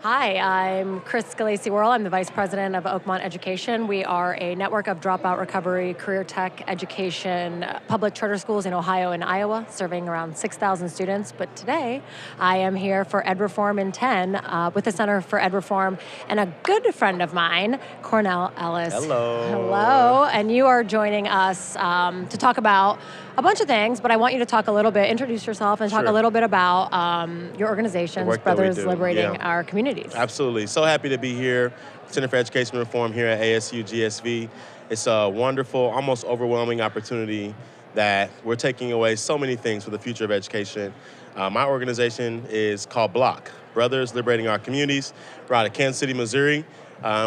Hi, I'm Chris Scalesi-Worrell. I'm the Vice President of Oakmont Education. We are a network of dropout recovery, career tech education, public charter schools in Ohio and Iowa, serving around 6,000 students. But today, I am here for Edreform in 10 with the Center for Edreform and a good friend of mine, Cornell Ellis. Hello. Hello, and you are joining us to talk about a bunch of things, but I want you to talk a little bit, introduce yourself, and talk a little bit about your organization's Brothers Liberating Our Communities. Absolutely. So happy to be here. Center for Education Reform here at ASU GSV. It's a wonderful, almost overwhelming opportunity that we're taking away so many things for the future of education. My organization is called BLOC, Brothers Liberating Our Communities. We're out of Kansas City, Missouri.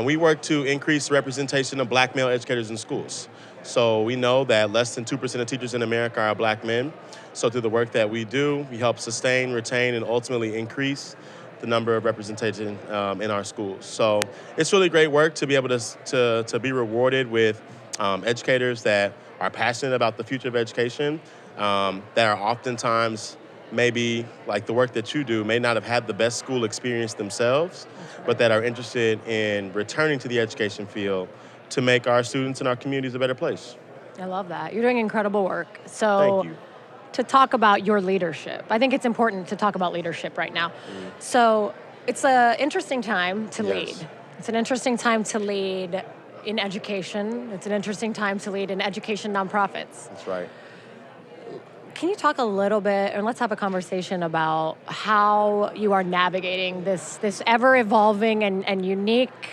We work to increase representation of black male educators in schools. So we know that less than 2% of teachers in America are black men. So through the work that we do, we help sustain, retain, and ultimately increase the number of representation in our schools. So it's really great work to be able to be rewarded with educators that are passionate about the future of education, that are oftentimes maybe like the work that you do may not have had the best school experience themselves, but that are interested in returning to the education field to make our students and our communities a better place. I love that. You're doing incredible work. So Thank you. to talk about your leadership, I think it's important to talk about leadership right now. So it's an interesting time to lead. It's an interesting time to lead in education. It's an interesting time to lead in education nonprofits. That's right. Can you talk a little bit, and let's have a conversation about how you are navigating this ever-evolving and unique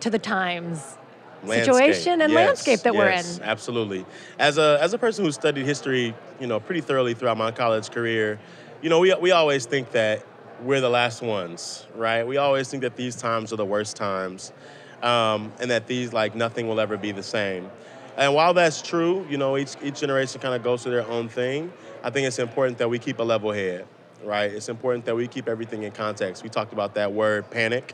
to the times situation and landscape that we're in. Absolutely. As a person who studied history, pretty thoroughly throughout my college career, we always think that we're the last ones, right? We always think that these times are the worst times, and that these nothing will ever be the same. And while that's true, each generation kind of goes through their own thing. I think it's important that we keep a level head, right? It's important that we keep everything in context. We talked about that word panic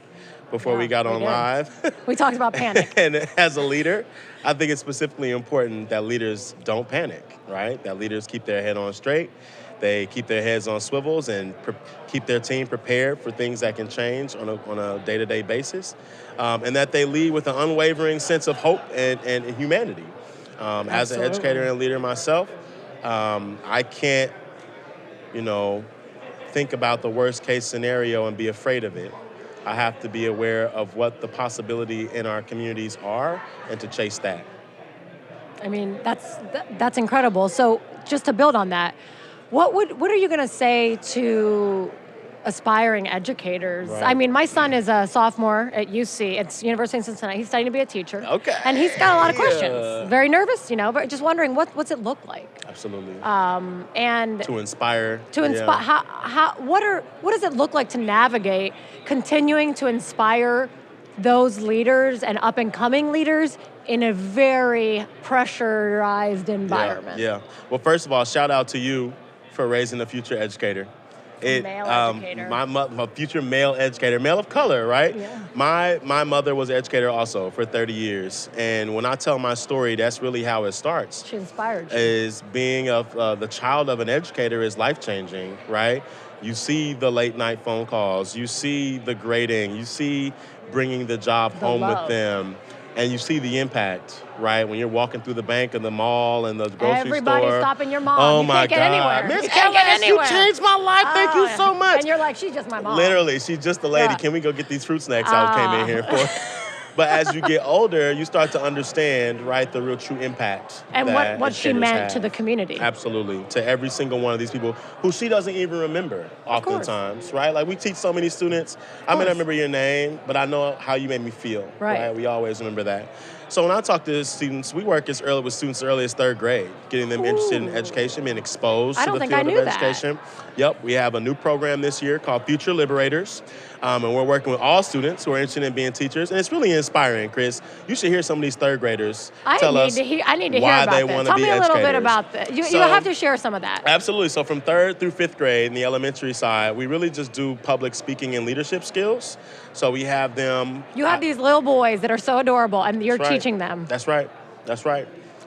before we got on live. We talked about panic. And as a leader, I think it's specifically important that leaders don't panic, right? That leaders keep their head on straight. They keep their heads on swivels and keep their team prepared for things that can change on a day-to-day basis. And that they lead with an unwavering sense of hope and humanity. As an educator and leader myself, I can't, think about the worst case scenario and be afraid of it. I have to be aware of what the possibility in our communities are and to chase that. I mean, that's incredible. So just to build on that, what are you going to say to aspiring educators? Right. I mean, my son is a sophomore at UC. It's University of Cincinnati. He's studying to be a teacher. Okay. And he's got a lot of questions. Very nervous, but just wondering what's it look like? Absolutely. And to inspire. What does it look like to navigate continuing to inspire those leaders and up and coming leaders in a very pressurized environment? Yeah. Well, first of all, shout out to you for raising a future educator. Male educator. My future male educator, male of color, right? Yeah. My mother was an educator also for 30 years. And when I tell my story, that's really how it starts. She inspired you. Is being the child of an educator is life-changing, right? You see the late night phone calls, you see the grading, you see bringing the job home with them. And you see the impact, right? When you're walking through the bank and the mall and the grocery store. Everybody's stopping your mom. Oh, you my can't get God. anywhere. Miss Ellis, you changed my life. Thank you so much. And you're like, she's just my mom. Literally, she's just the lady. Yeah. Can we go get these fruit snacks I came in here for? But as you get older, you start to understand, right, the real true impact. And what she meant to the community. Absolutely. To every single one of these people who she doesn't even remember oftentimes, right? Like we teach so many students, I may not remember your name, but I know how you made me feel, right? We always remember that. So when I talk to students, we work with students as early as third grade, getting them interested in education, being exposed to the field of education. Yep, we have a new program this year called Future Liberators, and we're working with all students who are interested in being teachers, and it's really inspiring, Chris. You should hear some of these third graders tell us I need to hear why about they this. want to Tell be me a little bit educators. about this. You have to share some of that. Absolutely. So from third through fifth grade in the elementary side, we really just do public speaking and leadership skills. So we have them. You have these little boys that are so adorable, and you're teaching them. That's right.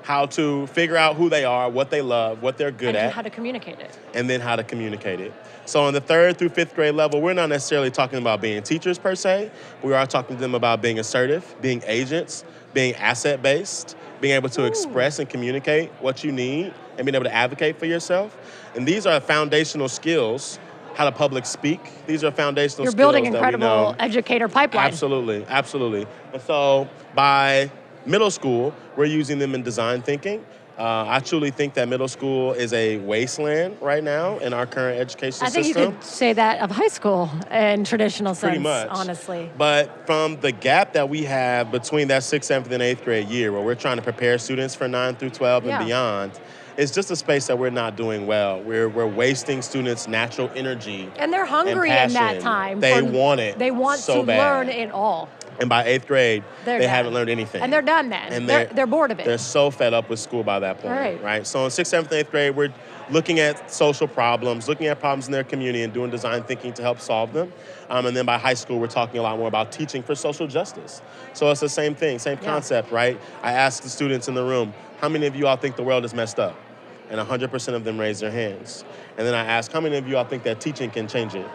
how to figure out who they are, what they love, what they're good and at. how to communicate it. And then how to communicate it. So on the 3rd through 5th grade level, we're not necessarily talking about being teachers per se. We are talking to them about being assertive, being agents, being asset-based, being able to express and communicate what you need, and being able to advocate for yourself. And these are foundational skills. How to public speak. These are foundational skills. You're building incredible educator pipeline. Absolutely, absolutely. And so by middle school, we're using them in design thinking. I truly think that middle school is a wasteland right now in our current education system. I think you could say that of high school in traditional sense, pretty much, honestly. But from the gap that we have between that 6th, 7th, and 8th grade year, where we're trying to prepare students for 9 through 12 and beyond, it's just a space that we're not doing well. We're wasting students' natural energy. And they're hungry in that time. They want it. They want so to bad. learn it all. And by 8th grade, they haven't learned anything. And they're done then. And they're bored of it. They're so fed up with school by that point. Right? So in 6th, 7th, and 8th grade, we're looking at social problems, looking at problems in their community and doing design thinking to help solve them. And then by high school, we're talking a lot more about teaching for social justice. So it's the same thing, same concept, right? I asked the students in the room, how many of you all think the world is messed up? And 100% of them raised their hands. And then I asked, how many of you all think that teaching can change it?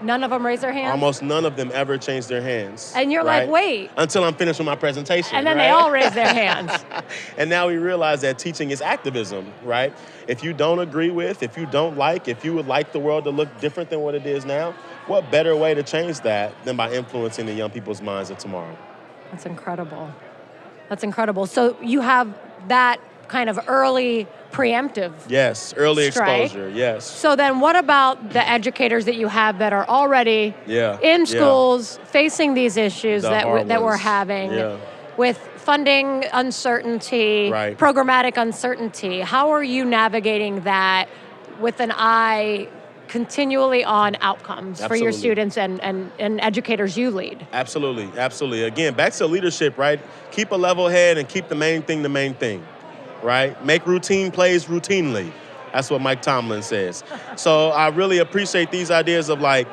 None of them raised their hands? Almost none of them ever changed their hands. And you're like, wait. Until I'm finished with my presentation. And then they all raise their hands. And now we realize that teaching is activism, right? If you don't agree with, if you don't like, if you would like the world to look different than what it is now, what better way to change that than by influencing the young people's minds of tomorrow? That's incredible. That's incredible. So you have that kind of early preemptive early strike. Exposure, yes. So then what about the educators that you have that are already in schools facing these issues that we're having with funding uncertainty, programmatic uncertainty? How are you navigating that with an eye continually on outcomes for your students and educators you lead? Absolutely, absolutely. Again, back to leadership, right? Keep a level head and keep the main thing. Right? Make routine plays routinely. That's what Mike Tomlin says. So I really appreciate these ideas of like,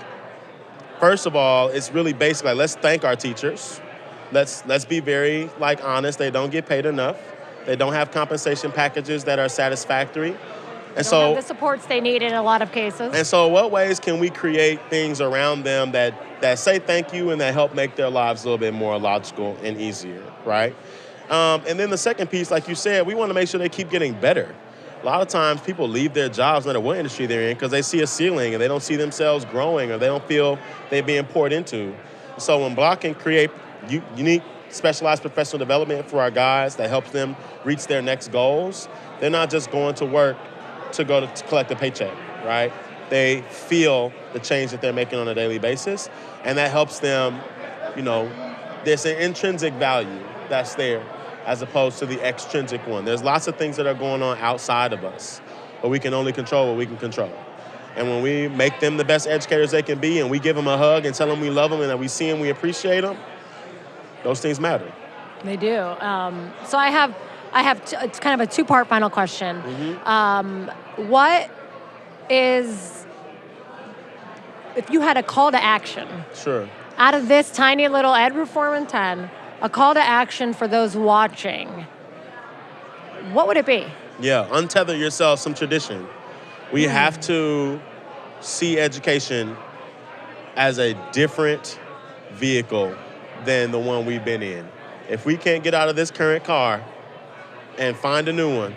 first of all, it's really basic. Like, let's thank our teachers. Let's be very honest. They don't get paid enough. They don't have compensation packages that are satisfactory. And they don't have the supports they need in a lot of cases. And so what ways can we create things around them that say thank you and that help make their lives a little bit more logical and easier, right? And then the second piece, like you said, we want to make sure they keep getting better. A lot of times people leave their jobs, no matter what industry they're in, because they see a ceiling and they don't see themselves growing or they don't feel they're being poured into. So when BLOC can create unique, specialized professional development for our guys that helps them reach their next goals, they're not just going to work to go to collect a paycheck, right? They feel the change that they're making on a daily basis, and that helps them, there's an intrinsic value that's there, as opposed to the extrinsic one. There's lots of things that are going on outside of us, but we can only control what we can control. And when we make them the best educators they can be and we give them a hug and tell them we love them and that we see them, we appreciate them, those things matter. They do. So I have it's kind of a two-part final question. What is, if you had a call to action? Sure. Out of this tiny little Edreform in 10, a call to action for those watching, what would it be? Yeah, untether yourself some tradition. We have to see education as a different vehicle than the one we've been in. If we can't get out of this current car and find a new one,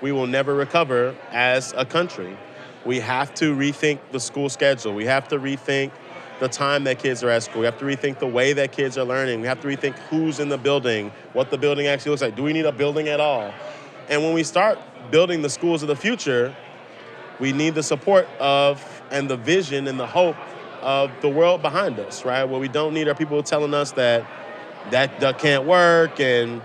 we will never recover as a country. We have to rethink the school schedule. We have to rethink the time that kids are at school. We have to rethink the way that kids are learning. We have to rethink who's in the building, what the building actually looks like. Do we need a building at all? And when we start building the schools of the future, we need the support of and the vision and the hope of the world behind us, right? What we don't need are people telling us that can't work and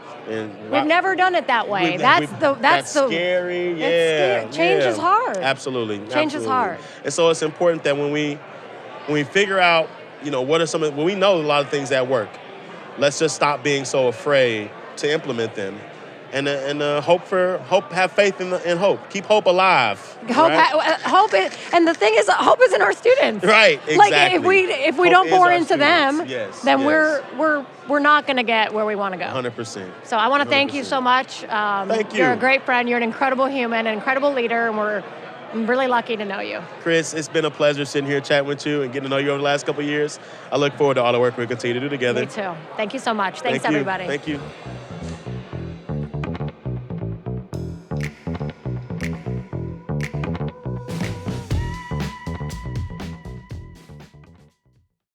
we've never done it that way. That's scary. Yeah, change is hard. Absolutely. Change is hard. And so it's important that when we figure out, what are when we know a lot of things that work, let's just stop being so afraid to implement them. and have faith in hope. Keep hope alive. And the thing is, hope is in our students. Right, exactly. Like if we don't pour into them, then yes. we're not going to get where we want to go. 100%. So I want to thank you so much. Thank you. You're a great friend. You're an incredible human, an incredible leader, and I'm really lucky to know you. Chris, it's been a pleasure sitting here chatting with you and getting to know you over the last couple of years. I look forward to all the work we continue to do together. Me too. Thank you so much. Thanks, Thank you. everybody. Thank you.